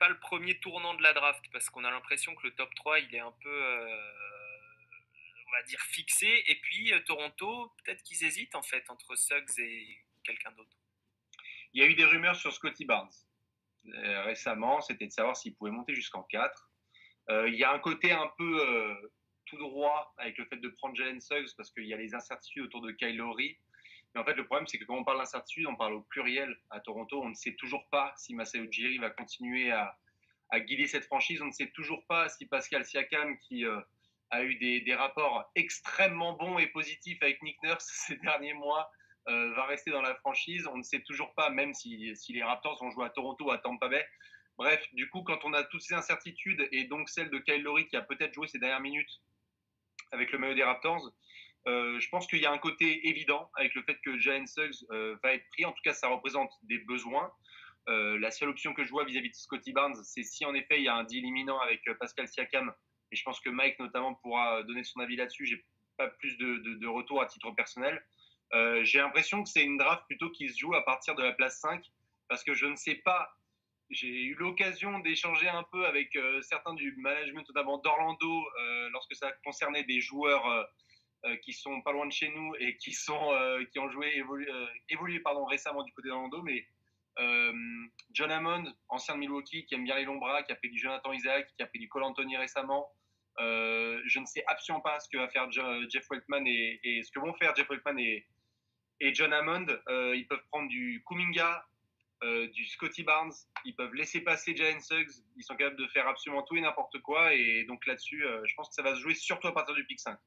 pas le premier tournant de la draft parce qu'on a l'impression que le top 3 il est un peu, on va dire, fixé. Et puis Toronto, peut-être qu'ils hésitent en fait entre Suggs et quelqu'un d'autre. Il y a eu des rumeurs sur Scottie Barnes récemment, c'était de savoir s'il pouvait monter jusqu'en 4. Il y a un côté un peu tout droit avec le fait de prendre Jalen Suggs parce qu'il y a les incertitudes autour de Kyle Lowry. Mais en fait, le problème, c'est que quand on parle d'incertitude, on parle au pluriel. À Toronto, on ne sait toujours pas si Masai Ujiri va continuer à guider cette franchise. On ne sait toujours pas si Pascal Siakam, qui a eu des rapports extrêmement bons et positifs avec Nick Nurse ces derniers mois, va rester dans la franchise. On ne sait toujours pas, même si les Raptors ont joué à Toronto ou à Tampa Bay. Bref, du coup, quand on a toutes ces incertitudes, et donc celle de Kyle Lowry qui a peut-être joué ces dernières minutes avec le maillot des Raptors, je pense qu'il y a un côté évident avec le fait que Jalen Suggs va être pris. En tout cas, ça représente des besoins. La seule option que je vois vis-à-vis de Scottie Barnes, c'est si en effet il y a un deal imminent avec Pascal Siakam. Et je pense que Mike notamment pourra donner son avis là-dessus. J'ai pas plus de retour à titre personnel. J'ai l'impression que c'est une draft plutôt qui se joue à partir de la place 5 parce que je ne sais pas. J'ai eu l'occasion d'échanger un peu avec certains du management, notamment d'Orlando, lorsque ça concernait des joueurs qui sont pas loin de chez nous et qui ont évolué récemment du côté d'Orlando. Mais John Hammond, ancien de Milwaukee, qui aime bien les longs bras, qui a fait du Jonathan Isaac, qui a fait du Cole Anthony récemment. Je ne sais absolument pas ce que va faire Jeff Weltman et ce que vont faire Jeff Weltman et John Hammond. Ils peuvent prendre du Kuminga, du Scottie Barnes, ils peuvent laisser passer Jalen Suggs, ils sont capables de faire absolument tout et n'importe quoi. Et donc là-dessus, je pense que ça va se jouer surtout à partir du pick 5.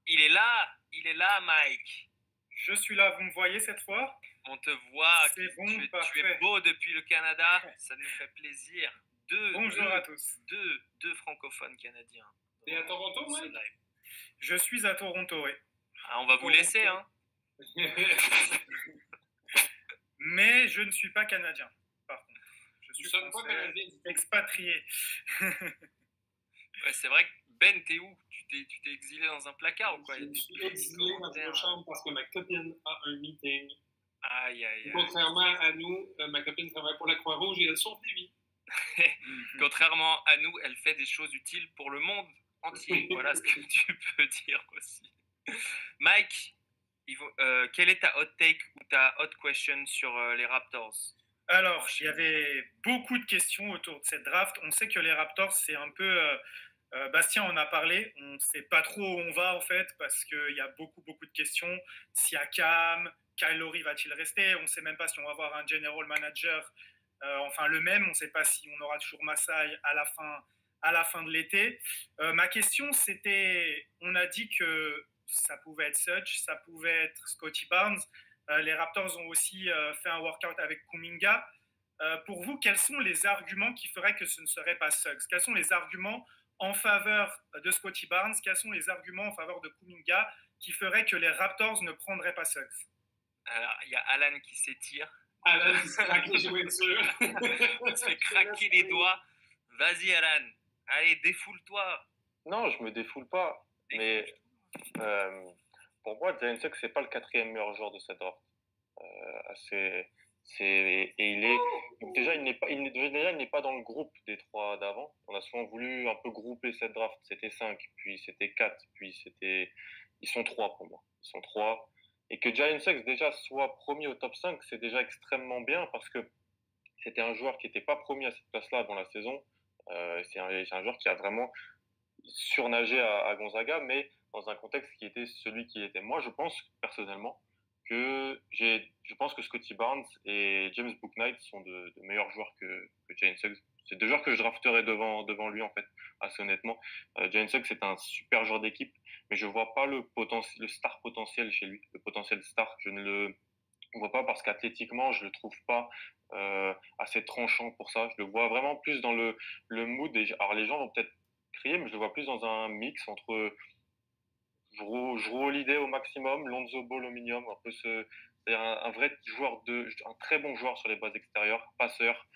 Il est là, Mike. Je suis là, vous me voyez cette fois? On te voit, c'est bon, tu es beau depuis le Canada, ça nous fait plaisir. Bonjour à tous. Deux francophones canadiens. Et à Toronto, Mike? Je suis à Toronto, oui. Ah, on va vous laisser, hein. Mais je ne suis pas canadien, par contre. Je suis pas canadien, expatrié. Ouais, c'est vrai que Ben, t'es où? Tu t'es exilé dans un placard ou quoi? Je suis exilé dans une chambre parce que ma copine a un meeting. Aïe, aïe, aïe. Contrairement à nous, ma copine travaille pour la Croix-Rouge et elle sauve des vies. Contrairement à nous, elle fait des choses utiles pour le monde entier. Voilà ce que tu peux dire aussi. Mike, quelle est ta hot take ou ta hot question sur les Raptors? Alors, il y avait beaucoup de questions autour de cette draft. On sait que les Raptors, c'est un peu... Bastien en a parlé, on ne sait pas trop où on va en fait parce qu'il y a beaucoup de questions. Siakam, Kyle Lowry va-t-il rester? On ne sait même pas si on va avoir un general manager, enfin le même. On ne sait pas si on aura toujours Masai à la fin de l'été. Ma question c'était, on a dit que ça pouvait être Suggs, ça pouvait être Scottie Barnes. Les Raptors ont aussi fait un workout avec Kuminga. Pour vous, quels sont les arguments qui feraient que ce ne serait pas Suggs? Quels sont les arguments en faveur de Scottie Barnes? Quels sont les arguments en faveur de Kuminga qui feraient que les Raptors ne prendraient pas Suggs? Alors, il y a Alan qui s'étire. Alan qui se craque les jointures. Il se fait craquer les doigts. Vas-y, Alan. Allez, défoule-toi. Non, je me défoule pas. Mais pour moi, Jalen Suggs, c'est pas le 4e meilleur joueur de cette draft. Et déjà, il n'est pas dans le groupe des 3 d'avant. On a souvent voulu un peu grouper cette draft. C'était 5, puis c'était 4, puis ils sont 3 pour moi. Ils sont 3. Et que Jalen Suggs déjà soit promis au top 5, c'est déjà extrêmement bien parce que c'était un joueur qui n'était pas promis à cette place-là avant la saison. C'est un joueur qui a vraiment surnagé à Gonzaga, mais dans un contexte qui était celui qui était. Moi, je pense personnellement je pense que Scottie Barnes et James Bouknight sont de meilleurs joueurs que Jalen Suggs. C'est 2 joueurs que je drafterais devant lui, en fait, assez honnêtement. Jalen Suggs, c'est un super joueur d'équipe, mais je vois pas le star potentiel chez lui, le potentiel star. Je ne le vois pas parce qu'athlétiquement, je le trouve pas assez tranchant pour ça. Je le vois vraiment plus dans le mood. Alors, les gens vont peut-être crier, mais je le vois plus dans un mix entre Jrue Holiday au maximum, Lonzo Ball au minimum, c'est-à-dire un vrai joueur un très bon joueur sur les bases extérieures, passeur.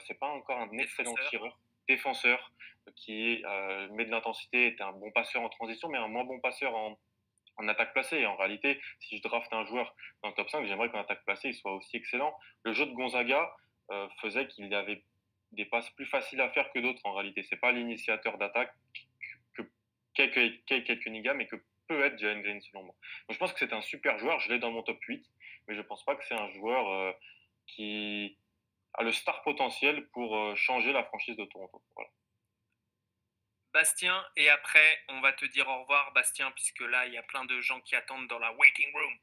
C'est pas encore un excellent tireur, défenseur qui met de l'intensité, est un bon passeur en transition, mais un moins bon passeur en attaque placée. Et en réalité, si je draft un joueur dans le top 5, j'aimerais qu'en attaque placée, il soit aussi excellent. Le jeu de Gonzaga faisait qu'il avait des passes plus faciles à faire que d'autres en réalité. C'est pas l'initiateur d'attaque que qu'est Cunningham et que peut être Jalen Green selon moi. Donc je pense que c'est un super joueur, je l'ai dans mon top 8, mais je pense pas que c'est un joueur qui a le star potentiel pour changer la franchise de Toronto. Voilà. Bastien, et après, on va te dire au revoir, Bastien, puisque là, il y a plein de gens qui attendent dans la waiting room.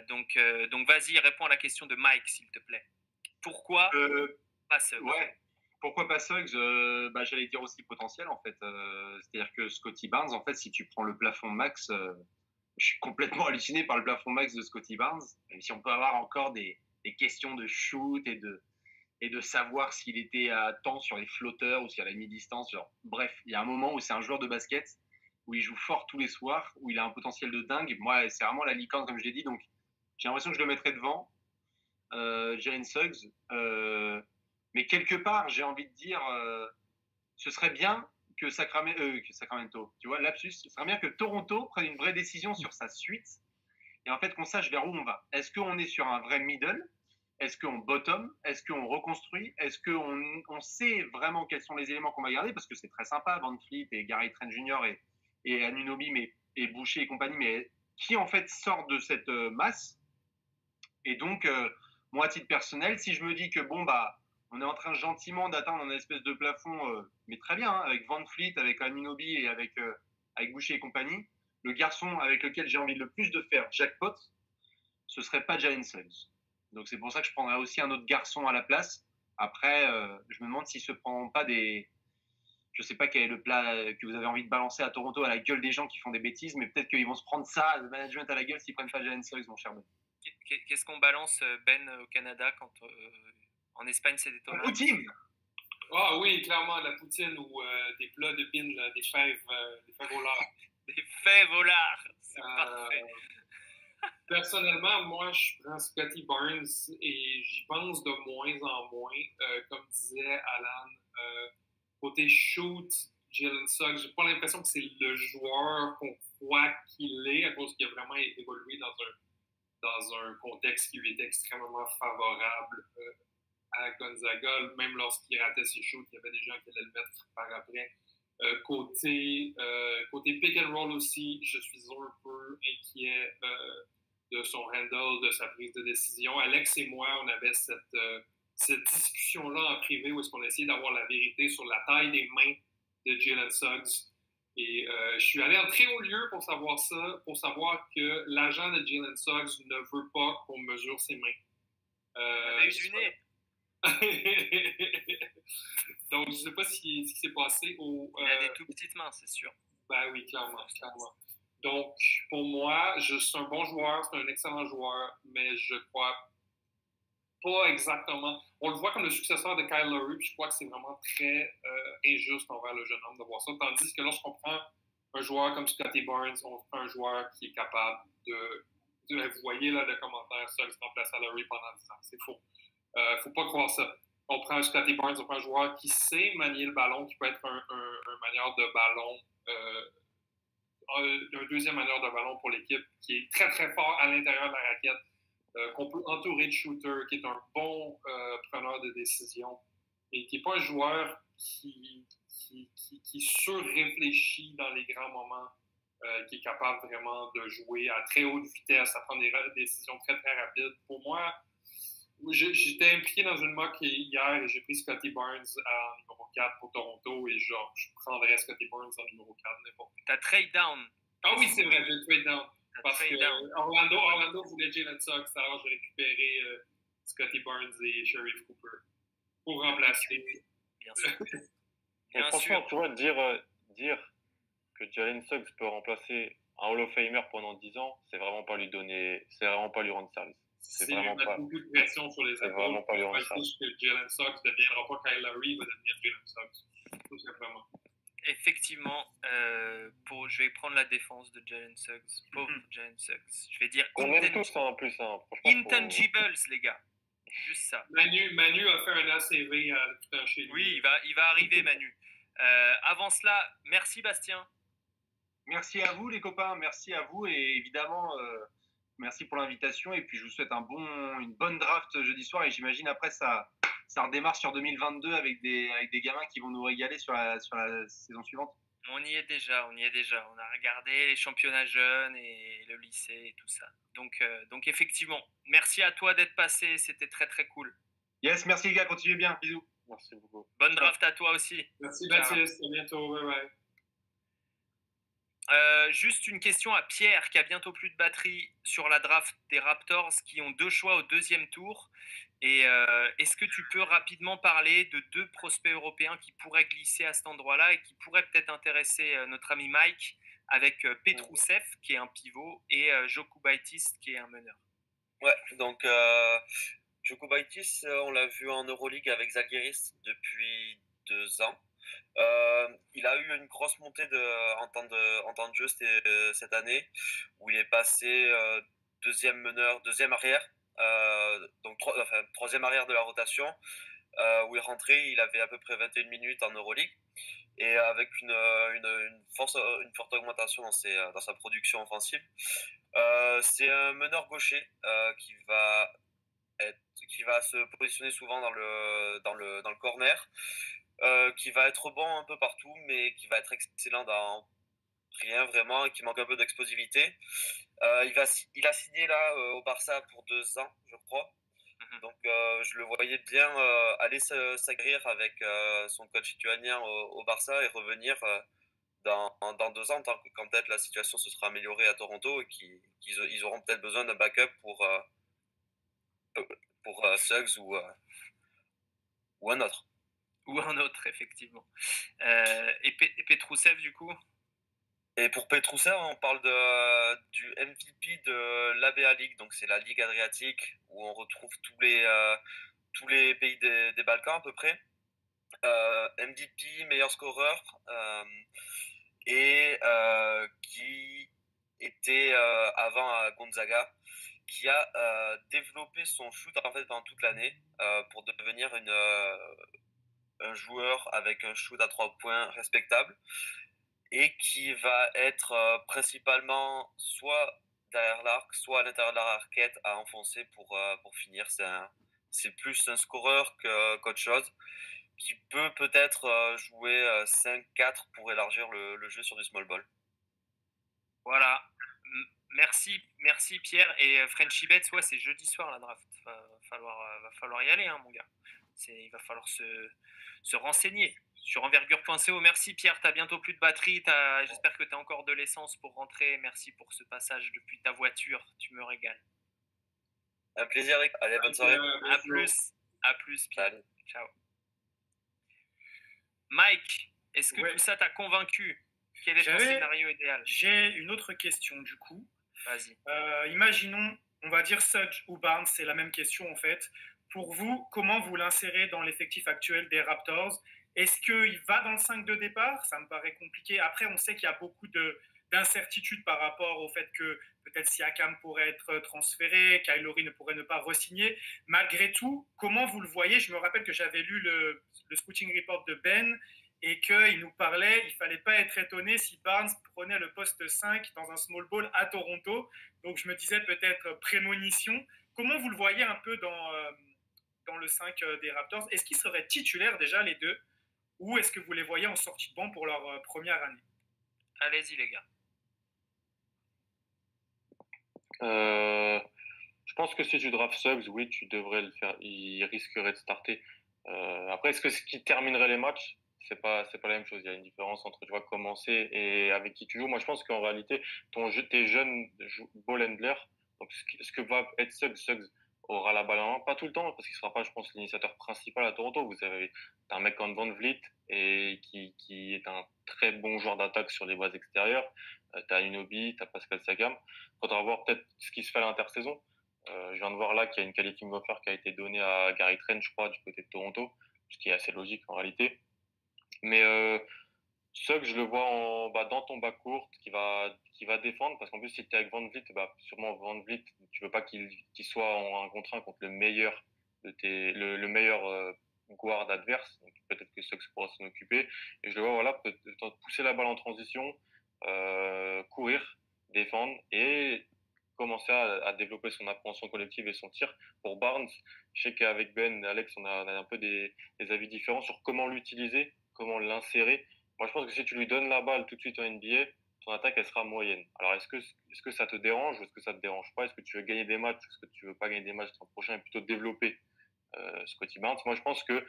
Donc vas-y, réponds à la question de Mike, s'il te plaît. Pourquoi pas Suggs? Ouais, pourquoi pas Suggs? J'allais dire aussi potentiel, en fait. C'est-à-dire que Scottie Barnes, en fait, si tu prends le plafond max, je suis complètement halluciné par le plafond max de Scottie Barnes, même si on peut avoir encore des questions de shoot et de savoir s'il était à temps sur les flotteurs ou sur la mi-distance. Genre, bref, il y a un moment où c'est un joueur de basket, où il joue fort tous les soirs, où il a un potentiel de dingue. Moi, c'est vraiment la licorne, comme je l'ai dit, donc j'ai l'impression que je le mettrais devant, Jalen Suggs. Mais quelque part, j'ai envie de dire, ce serait bien que Sacramento, tu vois, lapsus, ce serait bien que Toronto prenne une vraie décision sur sa suite et en fait qu'on sache vers où on va. Est-ce qu'on est sur un vrai middle? Est-ce qu'on bottom? Est-ce qu'on reconstruit? Est-ce qu'on sait vraiment quels sont les éléments qu'on va garder? Parce que c'est très sympa, Van Fleet et Gary Trent Jr. et Anunoby et Boucher et compagnie, mais qui en fait sort de cette masse? Et donc, moi, à titre personnel, si je me dis que bon, on est en train gentiment d'atteindre un espèce de plafond, mais très bien, hein, avec Van Fleet, avec Anunoby et avec Boucher et compagnie, le garçon avec lequel j'ai envie le plus de faire jackpot, ce serait pas Jalen Suggs. Donc c'est pour ça que je prendrais aussi un autre garçon à la place. Après, je me demande s'il se prend pas des... Je sais pas quel est le plat que vous avez envie de balancer à Toronto à la gueule des gens qui font des bêtises, mais peut-être qu'ils vont se prendre ça, le management à la gueule, s'ils prennent pas Jalen Suggs, mon cher Ben. Qu'est-ce qu'on balance, Ben, au Canada quand en Espagne c'est des tomates? Poutine. Ah oui, clairement, la poutine ou des plats de pin, des fèves au lard. Des fèves au lard, c'est parfait. Personnellement, moi, je prends Scottie Barnes et j'y pense de moins en moins. Comme disait Alan, côté shoot, Jalen Suggs, j'ai pas l'impression que c'est le joueur qu'on croit qu'il est à cause qu'il a vraiment évolué dans un contexte qui lui était extrêmement favorable à Gonzaga. Même lorsqu'il ratait ses shoots, il y avait des gens qui allaient le mettre par après. Côté pick and roll aussi, je suis un peu inquiet de son handle, de sa prise de décision. Alex et moi, on avait cette discussion-là en privé où est-ce qu'on essayait d'avoir la vérité sur la taille des mains de Jalen Suggs. Et je suis allé en très haut lieu pour savoir ça, pour savoir que l'agent de Jalen Suggs ne veut pas qu'on mesure ses mains. Avec du nez. Donc, je ne sais pas ce qui s'est passé au... Il a des tout petites mains, c'est sûr. Ben oui, clairement. Donc, pour moi, c'est un bon joueur, c'est un excellent joueur, mais je crois pas exactement... On le voit comme le successeur de Kyle Lowry, puis je crois que c'est vraiment très injuste envers le jeune homme de voir ça. Tandis que lorsqu'on prend un joueur comme Scottie Barnes, on prend un joueur qui est capable de vous voyez là le commentaire, ça se remplace à Lowry pendant 10 ans. C'est faux. Faut pas croire ça. On prend un Scottie Barnes, on prend un joueur qui sait manier le ballon, qui peut être un manieur de ballon, un deuxième manieur de ballon pour l'équipe, qui est très très fort à l'intérieur de la raquette, qu'on peut entourer de shooters, qui est un bon preneur de décision et qui n'est pas un joueur qui surréfléchit dans les grands moments, qui est capable vraiment de jouer à très haute vitesse, à prendre des décisions très très rapides. Pour moi, j'étais impliqué dans une mock hier et j'ai pris Scottie Barnes en numéro 4 pour Toronto et je prendrais Scottie Barnes en numéro 4 n'importe où. T'as trade down. Ah oui, c'est vrai, j'ai trade down. Parce que Orlando voulait Jalen Suggs, alors j'ai récupéré Scottie Barnes et Sheriff Cooper pour remplacer. Bien sûr. Bien franchement, tu vois, dire que Jalen Suggs peut remplacer un Hall of Famer pendant 10 ans, c'est vraiment pas lui rendre service. C'est vraiment pas beaucoup de pression sur les épaules. Vraiment pas lui rendre service. Que Jalen Suggs ne deviendra pas Kyle Lowry, il va devenir Jalen Suggs, tout simplement. Effectivement, je vais prendre la défense de Jalen Suggs. Pauvre Jalen Suggs. Je vais dire on aime tous ça en plus. Intangibles, les gars. Juste ça. Manu a fait un ACV à tout un chez lui. Oui, il va arriver, Manu. Avant cela, merci Bastien. Merci à vous les copains, merci à vous et évidemment merci pour l'invitation et puis je vous souhaite une bonne draft jeudi soir et j'imagine après ça ça redémarre sur 2022 avec des gamins qui vont nous régaler sur la saison suivante. On y est déjà. On a regardé les championnats jeunes et le lycée et tout ça. Donc effectivement, merci à toi d'être passé, c'était très très cool. Yes, merci les gars, continuez bien, bisous. Merci beaucoup. Bonne draft à toi aussi. Merci Baptiste, à bientôt, bye bye. Juste une question à Pierre qui a bientôt plus de batterie sur la draft des Raptors qui ont 2 choix au 2e tour. Et est-ce que tu peux rapidement parler de 2 prospects européens qui pourraient glisser à cet endroit-là et qui pourraient peut-être intéresser notre ami Mike avec Petrousev qui est un pivot et Jokubaitis qui est un meneur. Ouais, donc Jokubaitis, on l'a vu en Euroleague avec Zalgiris depuis 2 ans. Il a eu une grosse montée en temps de jeu cette année, où il est passé deuxième meneur, deuxième arrière, donc troisième arrière de la rotation, où il rentrait, il avait à peu près 21 minutes en Euroleague, et avec une forte augmentation dans sa production offensive. C'est un meneur gaucher qui va se positionner souvent dans le corner. Qui va être bon un peu partout, mais qui va être excellent dans rien vraiment, et qui manque un peu d'explosivité. Il a signé là au Barça pour 2 ans, je crois. Donc je le voyais bien aller s'aguerrir avec son coach lituanien au Barça et revenir dans 2 ans, quand peut-être la situation se sera améliorée à Toronto et qu'ils auront peut-être besoin d'un backup pour Suggs ou un autre. Ou un autre, effectivement. Et Petrousev, du coup? Et pour Petrousev, on parle du MVP de l'ABA League, donc c'est la Ligue Adriatique, où on retrouve tous les pays des Balkans à peu près. MVP, meilleur scoreur, et qui était avant à Gonzaga, qui a développé son shoot en fait pendant toute l'année pour devenir un joueur avec un shoot à 3 points respectable, et qui va être principalement soit derrière l'arc, soit à l'intérieur de la raquette à enfoncer pour finir. C'est plus un scoreur qu'autre chose, qui peut peut-être jouer 5-4 pour élargir le jeu sur du small ball. Voilà. Merci Pierre. Et Frenchy Bets, ouais, c'est jeudi soir la draft. Va falloir y aller, hein, mon gars. Il va falloir se renseigner sur envergure.co. Merci Pierre, tu as bientôt plus de batterie. J'espère que tu as encore de l'essence pour rentrer. Merci pour ce passage depuis ta voiture. Tu me régales. Un plaisir, Rick. Allez, bonne soirée. À plus Pierre. Allez. Ciao. Mike, est-ce que tout ça t'a convaincu? Quel est ton scénario idéal? J'ai une autre question du coup. Vas-y. Imaginons, on va dire Suggs ou Barnes, c'est la même question en fait. Pour vous, comment vous l'insérez dans l'effectif actuel des Raptors? Est-ce qu'il va dans le 5 de départ? Ça me paraît compliqué. Après, on sait qu'il y a beaucoup d'incertitudes par rapport au fait que peut-être Siakam pourrait être transféré, Kyle Lowry ne pourrait ne pas re-signer. Malgré tout, comment vous le voyez? Je me rappelle que j'avais lu le scouting report de Ben et qu'il nous parlait, il ne fallait pas être étonné si Barnes prenait le poste 5 dans un small ball à Toronto. Donc je me disais peut-être prémonition. Comment vous le voyez un peu dans le 5 des Raptors? Est-ce qu'ils seraient titulaires déjà les deux? Ou est-ce que vous les voyez en sortie de banc pour leur première année? Allez-y les gars. Je pense que si tu drafts Suggs, oui, tu devrais le faire. Il risquerait de starter. Après, est-ce qu'il terminerait les matchs? C'est pas la même chose. Il y a une différence entre, tu vois, commencer et avec qui tu joues. Moi, je pense qu'en réalité, tes jeunes ball handlers, donc ce que va être Suggs aura la balle en main, pas tout le temps, parce qu'il sera pas, je pense, l'initiateur principal à Toronto. Vous avez un mec comme Van Vliet et qui est un très bon joueur d'attaque sur les bases extérieures. T'as Anunoby, t'as Pascal Siakam. Faudra voir peut-être ce qui se fait à l'intersaison. Je viens de voir là qu'il y a une qualifying offer qui a été donnée à Gary Trent, je crois, du côté de Toronto, ce qui est assez logique en réalité. Mais Suggs, je le vois dans ton bas court qui va défendre, parce qu'en plus, si tu es avec Van Vliet, sûrement Van Vliet, tu veux pas qu'il soit en 1 contre 1 contre le meilleur le meilleur guard adverse. Donc peut-être que Suggs pourra s'en occuper. Et je le vois, pousser la balle en transition, courir, défendre, et commencer à développer son appréhension collective et son tir. Pour Barnes, je sais qu'avec Ben et Alex, on a un peu des avis différents sur comment l'utiliser, comment l'insérer. Moi, je pense que si tu lui donnes la balle tout de suite en NBA, ton attaque, elle sera moyenne. Alors, est-ce que ça te dérange ou est-ce que ça te dérange pas? Est-ce que tu veux gagner des matchs? Est-ce que tu veux pas gagner des matchs l'an prochain et plutôt développer Scotty Barnes? Moi, je pense que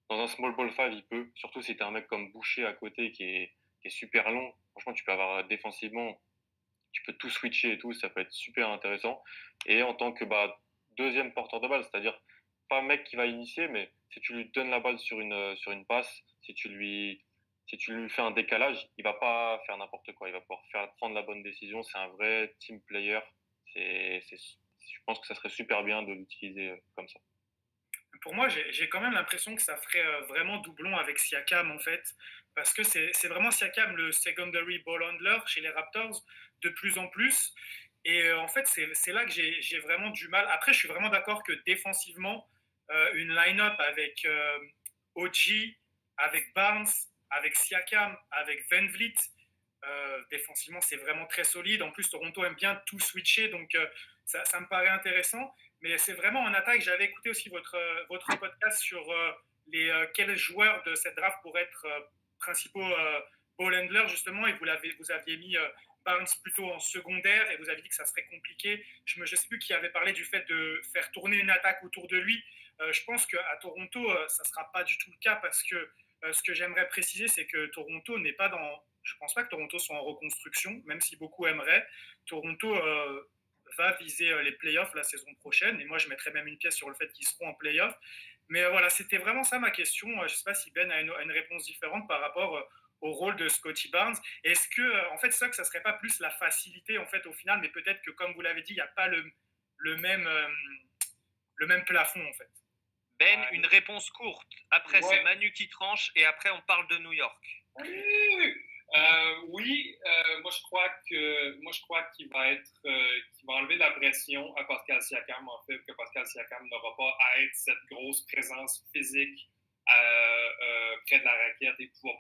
dans un small ball 5, il peut, surtout si tu as un mec comme Boucher à côté qui est super long. Franchement, tu peux avoir défensivement, tu peux tout switcher et tout, ça peut être super intéressant. Et en tant que deuxième porteur de balle, c'est-à-dire pas un mec qui va initier, mais si tu lui donnes la balle sur une passe, si tu lui fais un décalage, il va pas faire n'importe quoi. Il va pouvoir prendre la bonne décision. C'est un vrai team player. Je pense que ça serait super bien de l'utiliser comme ça. Pour moi, j'ai quand même l'impression que ça ferait vraiment doublon avec Siakam, en fait, parce que c'est vraiment Siakam le secondary ball handler chez les Raptors de plus en plus. Et en fait, c'est là que j'ai vraiment du mal. Après, je suis vraiment d'accord que défensivement, une line-up avec OG, avec Barnes, avec Siakam, avec Van Vliet, défensivement, c'est vraiment très solide. En plus, Toronto aime bien tout switcher, donc ça me paraît intéressant. Mais c'est vraiment en attaque. J'avais écouté aussi votre podcast sur quels joueurs de cette draft pourraient être principaux ball handlers, justement, et vous aviez mis Barnes plutôt en secondaire, et vous avez dit que ça serait compliqué. Je ne sais plus qui avait parlé du fait de faire tourner une attaque autour de lui. Je pense qu'à Toronto, ça ne sera pas du tout le cas, parce que ce que j'aimerais préciser, c'est que Toronto n'est pas dans... Je ne pense pas que Toronto soit en reconstruction, même si beaucoup aimeraient. Toronto va viser les playoffs la saison prochaine, et moi je mettrais même une pièce sur le fait qu'ils seront en playoffs. Mais voilà, c'était vraiment ça ma question. Je ne sais pas si Ben a une réponse différente par rapport au rôle de Scotty Barnes. Est-ce que, en fait, ça ne serait pas plus la facilité, en fait, au final, mais peut-être que, comme vous l'avez dit, il n'y a pas le même plafond, en fait. Ben, une réponse courte. Après, c'est Manu qui tranche, et après, on parle de New York. Oui, moi je crois qu'il va enlever de la pression à Pascal Siakam, en fait, que Pascal Siakam n'aura pas à être cette grosse présence physique près de la raquette et pouvoir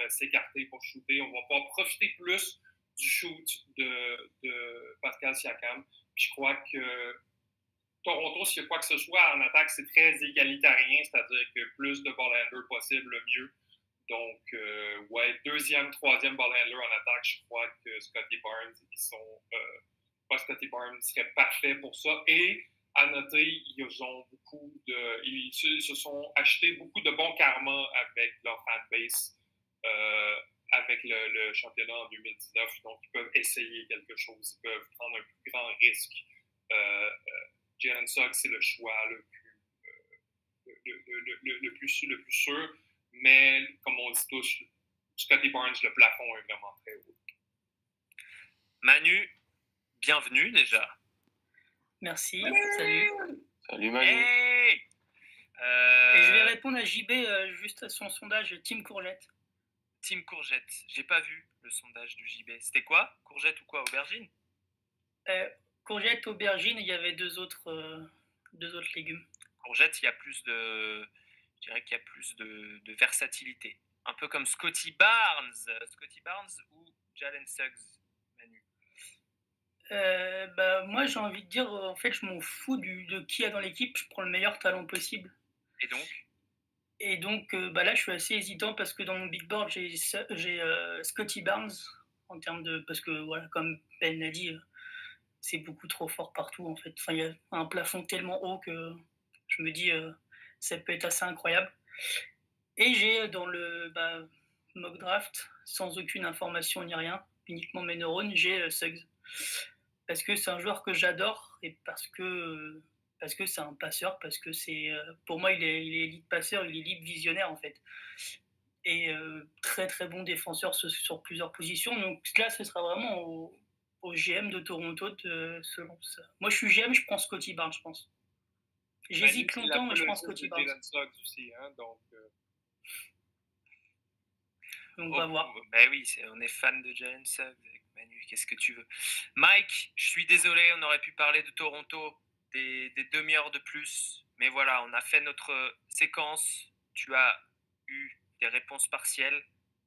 s'écarter pour shooter. On va pouvoir profiter plus du shoot de Pascal Siakam. Puis je crois que Toronto, s'il y a quoi que ce soit en attaque, c'est très égalitarien, c'est-à-dire que plus de ball handlers possible, le mieux. Donc, deuxième, troisième ball handler en attaque, je crois que Scotty Barnes, Scotty Barnes serait parfait pour ça. Et à noter, ils se sont achetés beaucoup de bons karma avec leur fanbase, avec le championnat en 2019. Donc, ils peuvent essayer quelque chose, ils peuvent prendre un plus grand risque. Jalen Suggs, c'est le choix le plus sûr. Mais, comme on dit tous, Scotty Barnes, le plafond est vraiment très haut. Manu, bienvenue déjà. Merci, salut. Salut Manu. Hey Et je vais répondre à JB juste à son sondage Team Courgette. Team Courgette, j'ai pas vu le sondage du JB. C'était quoi? Courgette ou quoi? Aubergine? Courgette, aubergine, et il y avait deux autres légumes. Courgette, il y a plus de... Je dirais qu'il y a plus de versatilité. Un peu comme Scotty Barnes. Scotty Barnes ou Jalen Suggs, Manu? Moi, j'ai envie de dire, en fait, je m'en fous de qui y a dans l'équipe. Je prends le meilleur talent possible. Et donc, là, je suis assez hésitant parce que dans mon big board, j'ai Scotty Barnes en termes de... Parce que, voilà, comme Ben l'a dit, c'est beaucoup trop fort partout, en fait. Enfin, il y a un plafond tellement haut que je me dis... ça peut être assez incroyable. Et j'ai dans le mock draft, sans aucune information ni rien, uniquement mes neurones, j'ai Suggs. Parce que c'est un joueur que j'adore et parce que c'est un passeur, parce que pour moi il est élite passeur, il est élite visionnaire en fait. Et très très bon défenseur sur plusieurs positions. Donc là, ce sera vraiment au GM de Toronto selon ça. Moi, je suis GM, je prends Scotty Barnes, je pense. J'hésite longtemps, mais je pense Scotty Barnes. Aussi, hein, donc on va voir. Ben oui, on est fan de Jalen Suggs avec Manu, qu'est-ce que tu veux. Mike, je suis désolé, on aurait pu parler de Toronto des demi-heures de plus, mais voilà, on a fait notre séquence. Tu as eu des réponses partielles.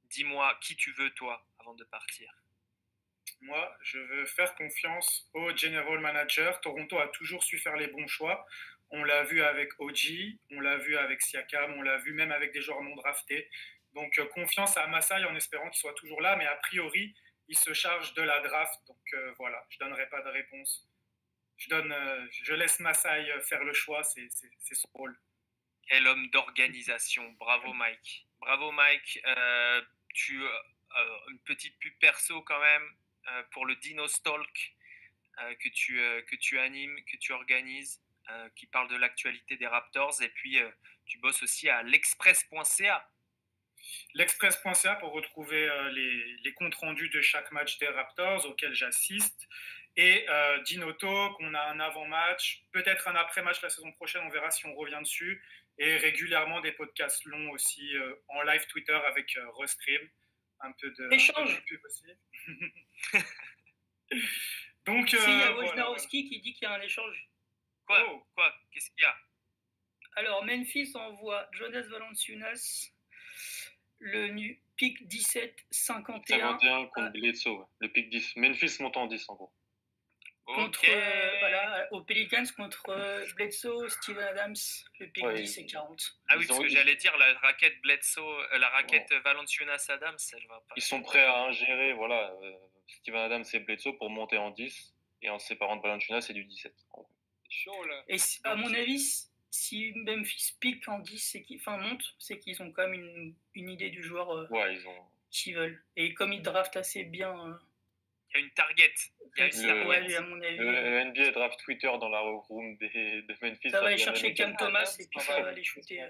Dis-moi qui tu veux, toi, avant de partir. Moi, je veux faire confiance au general manager. Toronto a toujours su faire les bons choix. On l'a vu avec OG, on l'a vu avec Siakam, on l'a vu même avec des joueurs non draftés. Donc, confiance à Masai en espérant qu'il soit toujours là. Mais a priori, il se charge de la draft. Donc, voilà, je ne donnerai pas de réponse. Je laisse Masai faire le choix. C'est son rôle. Quel homme d'organisation. Bravo, Mike. Bravo, Mike. Une petite pub perso quand même pour le Dino Stalk que tu animes, que tu organises, qui parle de l'actualité des Raptors. Et puis, tu bosses aussi à l'express.ca. L'express.ca pour retrouver les comptes rendus de chaque match des Raptors auquel j'assiste. Et Dinoto, qu'on a un avant-match, peut-être un après-match la saison prochaine, on verra si on revient dessus. Et régulièrement des podcasts longs aussi en live Twitter avec Restream. Un peu de pub aussi. Donc, il y a Wojnarowski qui dit qu'il y a un échange. Quoi Qu'est-ce qu'il y a? Alors, Memphis envoie Jonas Valanciunas, le pick 17-51. 51 contre Bledsoe. Ouais. Le pick 10. Memphis monte en 10 en gros. Contre, aux Pelicans contre Bledsoe, Steven Adams, le pick 10 et 40. Ah oui, parce que j'allais dire, la raquette Bledsoe, la raquette Valanciunas Adams, elle va pas. Ils sont prêts à ingérer, voilà, Steven Adams et Bledsoe pour monter en 10, et en se séparant de Valanciunas, c'est du 17. C'est chaud, là. Et à mon avis, si Memphis pique en 10, monte, c'est qu'ils ont quand même une idée du joueur qu'ils veulent. Et comme ils draftent assez bien... Il y a une target. À mon avis. Le NBA draft Twitter dans la room de Memphis. Ça va aller chercher Cam Thomas et puis ça va aller shooter.